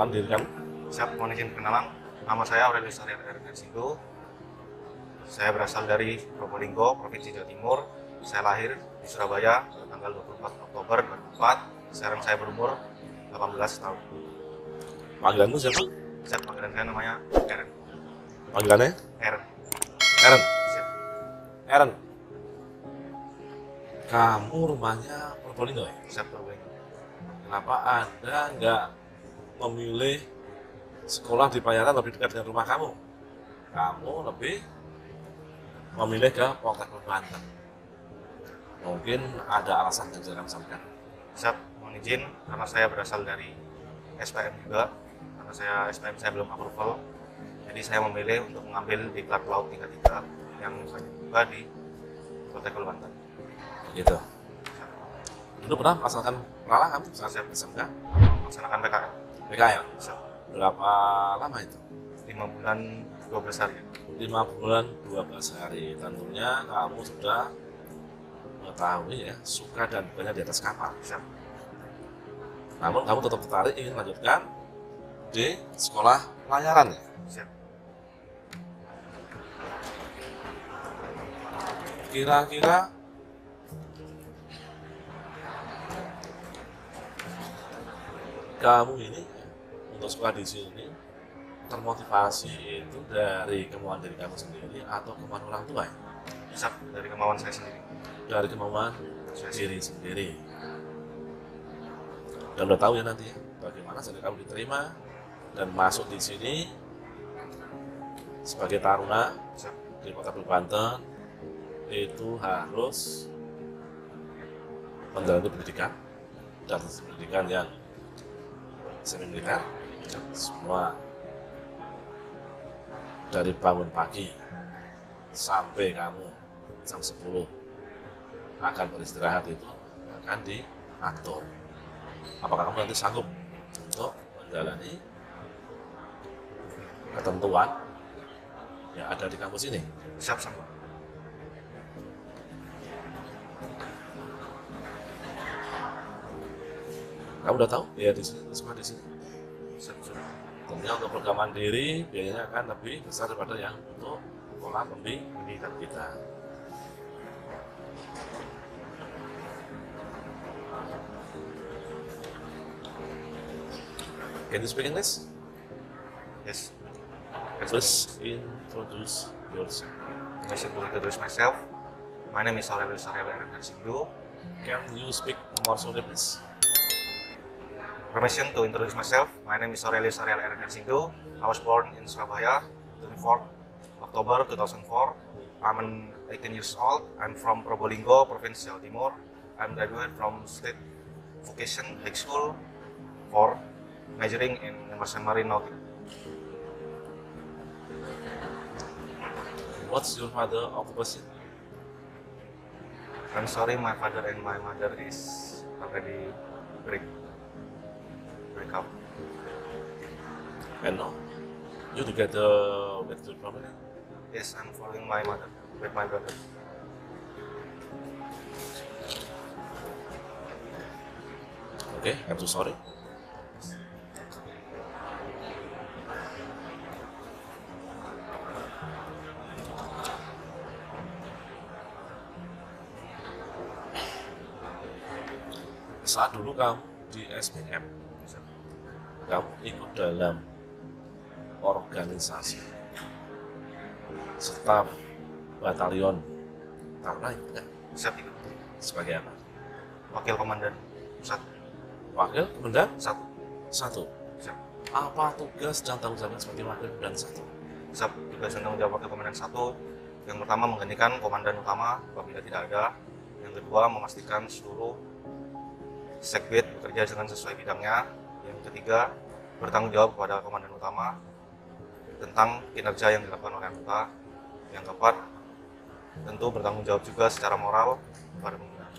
perkenalkan diri kamu. Siap, mohon izin perkenalan. Nama saya Aurelius Arya Ernesto. Saya berasal dari Probolinggo, Provinsi Jawa Timur. Saya lahir di Surabaya pada tanggal 24 Oktober 2004. Sekarang saya berumur 18 tahun. Panggilanmu siapa? Siap, panggilan saya namanya Eren. Panggilannya? Eren. Eren. Siap. Eren. Kamu rumahnya Probolinggo ya? Siap, Probolinggo. Kenapa Anda nggak memilih sekolah di Payaran lebih dekat dengan rumah kamu? Kamu lebih memilih ke Polteknik Banten. Mungkin ada alasan yang bisa kamu sampaikan. Siap, mohon izin karena saya berasal dari SPM juga. Karena SPM saya belum approval. Jadi saya memilih untuk mengambil di Diklat Laut tingkat 3 yang juga di Polteknik Banten. Gitu. Dulu pernah melaksanakan peralah kamu saat SMK? Melaksanakan PKL. PKL? Siap. Berapa lama itu? 5 bulan 12 hari. 5 bulan 12 hari. Tentunya kamu sudah mengetahui ya suka dan dukanya di atas kapal. Siap. Namun kamu tetap tertarik ingin melanjutkan di sekolah pelayaran ya? Siap. Kira-kira kamu ini untuk sekolah di sini termotivasi itu dari kemauan diri kamu sendiri atau kemauan orang tua ya? Siap, dari kemauan saya sendiri. Dari kemauan diri sendiri. Dan udah tahu ya nanti ya, bagaimana saat kamu diterima dan masuk di sini sebagai taruna Siap. di Polteknik Banten itu harus menjalani pendidikan dan pendidikan yang semi militer. Semua dari bangun pagi sampai kamu jam 10 akan beristirahat itu akan diatur. Apakah kamu nanti sanggup untuk menjalani ketentuan yang ada di kampus ini? Siap, sama. Kamu udah tahu biaya di sini, sekolah di sini? Siap, sudah. Tentunya untuk program mandiri biayanya akan lebih besar daripada yang untuk sekolah pendidikan kita. Can you speak English? Yes. Please introduce yourself. I should introduce myself. My name is Aurelius Arya Ernesto. Can you speak more slowly, please? Permission to introduce myself. My name is Aurelius Arya Ernesto. I was born in Surabaya, 24 October 2004. I'm 18 years old. I'm from Probolinggo, Provinsi Jawa Timur. I'm graduate from State Vocation High School for majoring in Immersion Marine Nautics. What's your father occupation? I'm sorry, my father and my mother is already break up. And no, you together with your family? Yes, I'm following my mother with my brother. Okay, I'm so sorry. Saat dulu kamu di SPM, kamu ikut dalam organisasi staf batalion Taruna ikut kan? Siap, itu. Sebagai apa? Wakil Komandan Pusat Wakil Komandan 1. 1. Siap. Apa tugas dan tanggung jawab sebagai Wakil Komandan 1? Siap, tugas dan tanggung jawab Wakil Komandan 1. Yang pertama, menggantikan komandan utama apabila tidak ada. Yang kedua, memastikan seluruh sekbid bekerja dengan sesuai bidangnya. Yang ketiga, bertanggung jawab kepada komandan utama tentang kinerja yang dilakukan oleh anggota. Yang keempat, tentu bertanggung jawab juga secara moral kepada pimpinan.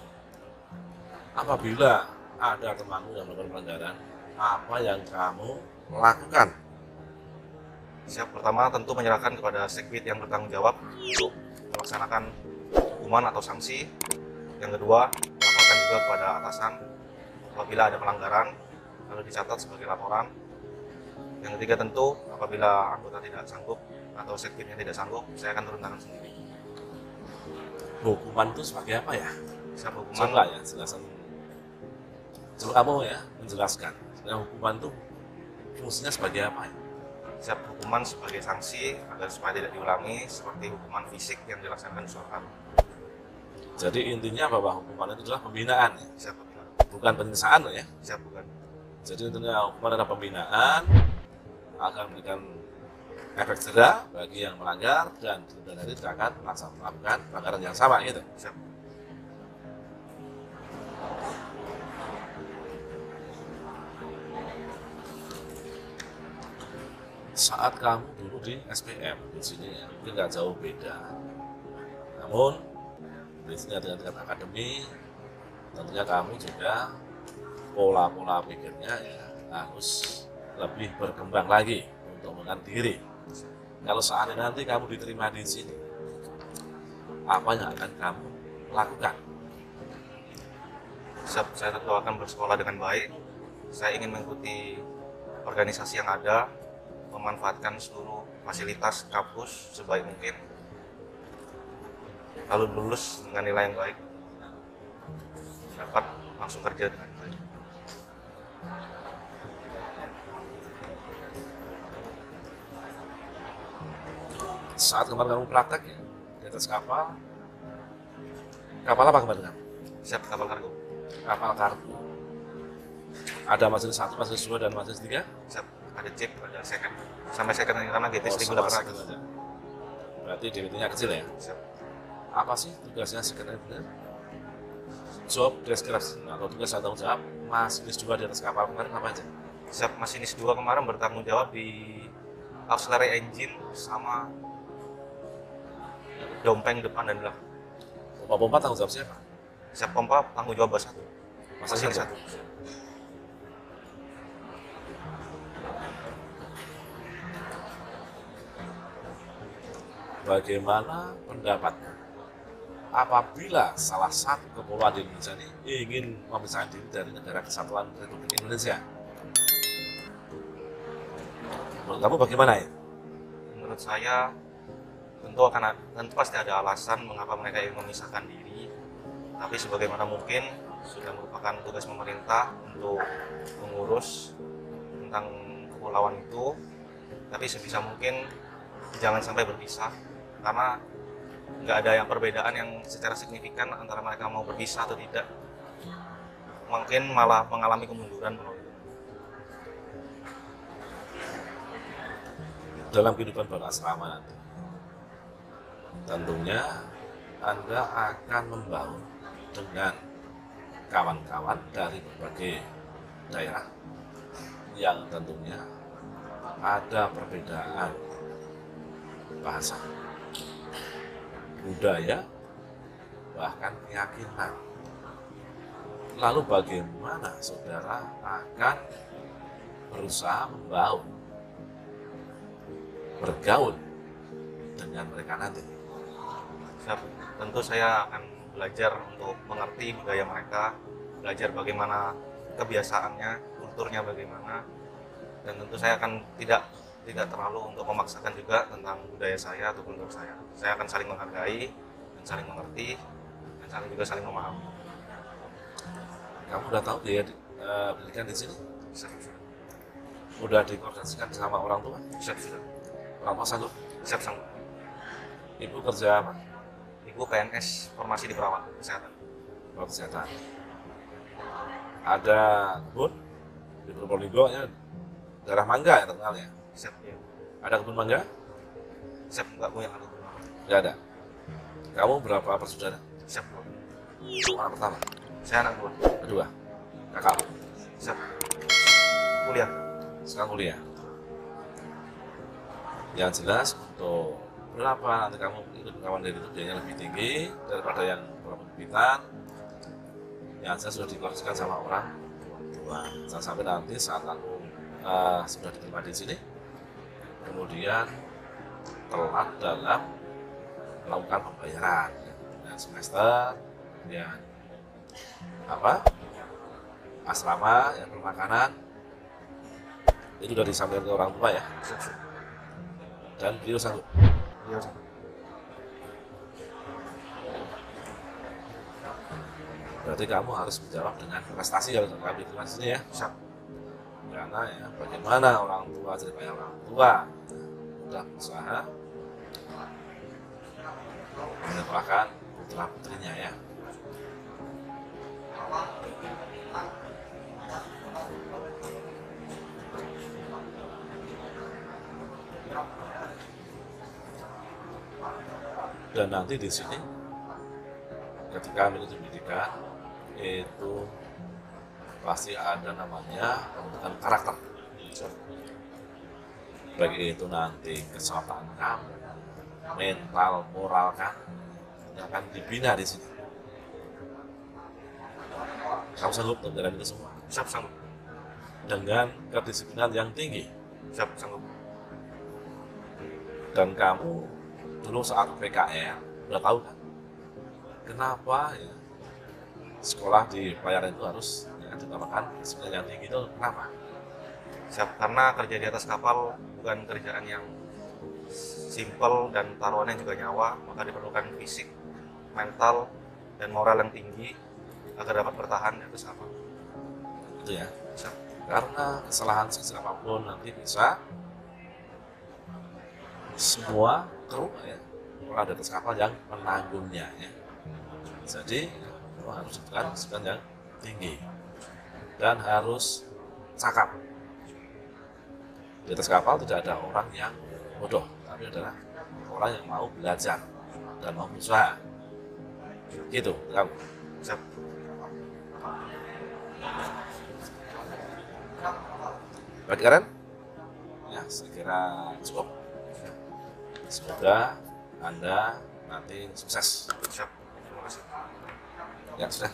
Apabila ada temanmu yang melakukan pelanggaran, apa yang kamu lakukan? Siap, pertama tentu menyerahkan kepada sekbid yang bertanggung jawab untuk melaksanakan hukuman atau sanksi. Yang kedua, laporkan juga kepada atasan apabila ada pelanggaran, lalu dicatat sebagai laporan. Yang ketiga tentu apabila anggota tidak sanggup atau sekbidnya tidak sanggup, saya akan turun tangan sendiri. Hukuman itu sebagai apa ya? Siap hukuman, Coba ya, jelasan. Coba kamu ya menjelaskan. Sebenarnya hukuman itu fungsinya sebagai apa ya? siap hukuman sebagai sanksi agar supaya tidak diulangi, seperti hukuman fisik yang dilaksanakan Suharto. Jadi intinya bahwa hukuman itu adalah pembinaan ya? Siap hukuman. Bukan penyiksaan loh ya. Siap bukan. Jadi intinya hukuman adalah pembinaan akan memberikan efek jera bagi yang melanggar dan kemudian hari tidak akan melakukan pelanggaran yang sama gitu. Siap. Saat kamu dulu di SPM di sini ya, mungkin nggak jauh beda. Namun di sini dengan tingkat akademi, tentunya kamu juga pola-pola pikirnya ya harus lebih berkembang lagi untuk mengenal diri. Kalau seandainya nanti kamu diterima di sini, apa yang akan kamu lakukan? Siap, saya tentu akan bersekolah dengan baik. Saya ingin mengikuti organisasi yang ada, memanfaatkan seluruh fasilitas kampus sebaik mungkin, lalu lulus dengan nilai yang baik, dapat langsung kerja dengan baik. Saat kemarin kamu praktek ya di atas kapal apa kemarin kamu? Siap kapal kargo. Kapal kargo. Ada majelis 1, majelis 2, dan majelis 3? Siap, ada chip, ada second. Sampai second ini karena GT 1800. Aja. Berarti DWT-nya kecil ya? Siap. Apa sih tugasnya second hand? Job description atau tugas atau tanggung jawab masinis 2 di atas kapal kemarin apa aja? Siap, masinis 2 kemarin bertanggung jawab di auxiliary engine sama dompeng depan dan belakang. Pompa-pompa tanggung jawab siapa? Siap pompa tanggung jawab bas 1. Masinis 1. Bagaimana pendapatnya apabila salah satu kepulauan di Indonesia ini ingin memisahkan diri dari negara kesatuan Republik Indonesia? Menurut kamu bagaimana ya? Menurut saya tentu pasti ada alasan mengapa mereka ingin memisahkan diri, tapi sebagaimana mungkin sudah merupakan tugas pemerintah untuk mengurus tentang kepulauan itu, tapi sebisa mungkin jangan sampai berpisah, karena nggak ada yang perbedaan yang secara signifikan antara mereka mau berpisah atau tidak, mungkin malah mengalami kemunduran. Dalam kehidupan berasrama nanti, tentunya Anda akan membangun dengan kawan-kawan dari berbagai daerah yang tentunya ada perbedaan bahasa, budaya, bahkan keyakinan. Lalu bagaimana saudara akan berusaha membangun, bergaul dengan mereka nanti? Siap. Tentu saya akan belajar untuk mengerti budaya mereka, belajar bagaimana kebiasaannya, kulturnya bagaimana, dan tentu saya akan tidak terlalu untuk memaksakan juga tentang budaya saya atau kultur saya. Saya akan saling menghargai dan saling mengerti dan juga saling memahami. Kamu udah tahu biaya pendidikan di sini? Siap. Udah dikoordinasikan sama orang tua? Siap sudah. Orang tua sanggup? Siap sanggup. Ibu kerja apa? Ibu PNS, formasi di perawat kesehatan. Perawat kesehatan. Ada kebun di Probolinggo ya, daerah mangga ya terkenal ya. Siap. Ya. Ada kebun mangga? Siap, nggak punya anak. Nggak ada. Kamu berapa bersaudara? Siap. Anak pertama. Saya anak dua. Kedua. Kakak. Siap. Kuliah. Sekarang kuliah. Yang jelas untuk berapa nanti kamu ikut kawan dari itu biayanya lebih tinggi daripada yang berpembibitan. Yang jelas sudah dikoordinasikan sama orang tua. Jangan sampai nanti saat kamu sudah diterima di sini, kemudian telat dalam melakukan pembayaran dan semester, kemudian asrama yang bermakanan Itu udah disampaikan ke orang tua ya, Siap, siap. dan beliau sanggup. Iya, siap. Berarti kamu harus menjawab dengan prestasi kalau kami di sini ya. Siap. Karena ya bagaimana orang tua ceritanya orang tua udah berusaha merupakan putra putrinya ya. Dan nanti di sini ketika menuju pendidikan itu pasti ada namanya pembentukan karakter, baik itu nanti kesehatan kamu, mental, moral kan yang akan dibina di sini. Kamu sanggup menjalani itu semua Siap, sanggup. dengan kedisiplinan yang tinggi. Siap, sanggup. Dan kamu dulu saat PKR udah tahu kan kenapa ya sekolah di pelayaran itu harus ya, ditambahkan disiplin yang tinggi itu kenapa? Siap, karena kerja di atas kapal bukan kerjaan yang simple dan taruhannya juga nyawa, maka diperlukan fisik, mental, dan moral yang tinggi agar dapat bertahan di atas kapal. Itu ya. Siap. Karena kesalahan sekecil apapun nanti bisa semua kru ya ada di atas kapal yang menanggungnya ya. Jadi harus dengan disiplin yang tinggi dan harus cakap. Di atas kapal tidak ada orang yang bodoh, tapi adalah orang yang mau belajar dan mau berusaha. Gitu, kamu. Siap. Baik, Karen? Ya, saya kira cukup. Semoga Anda nanti sukses. Siap. Terima kasih. Ya, sudah.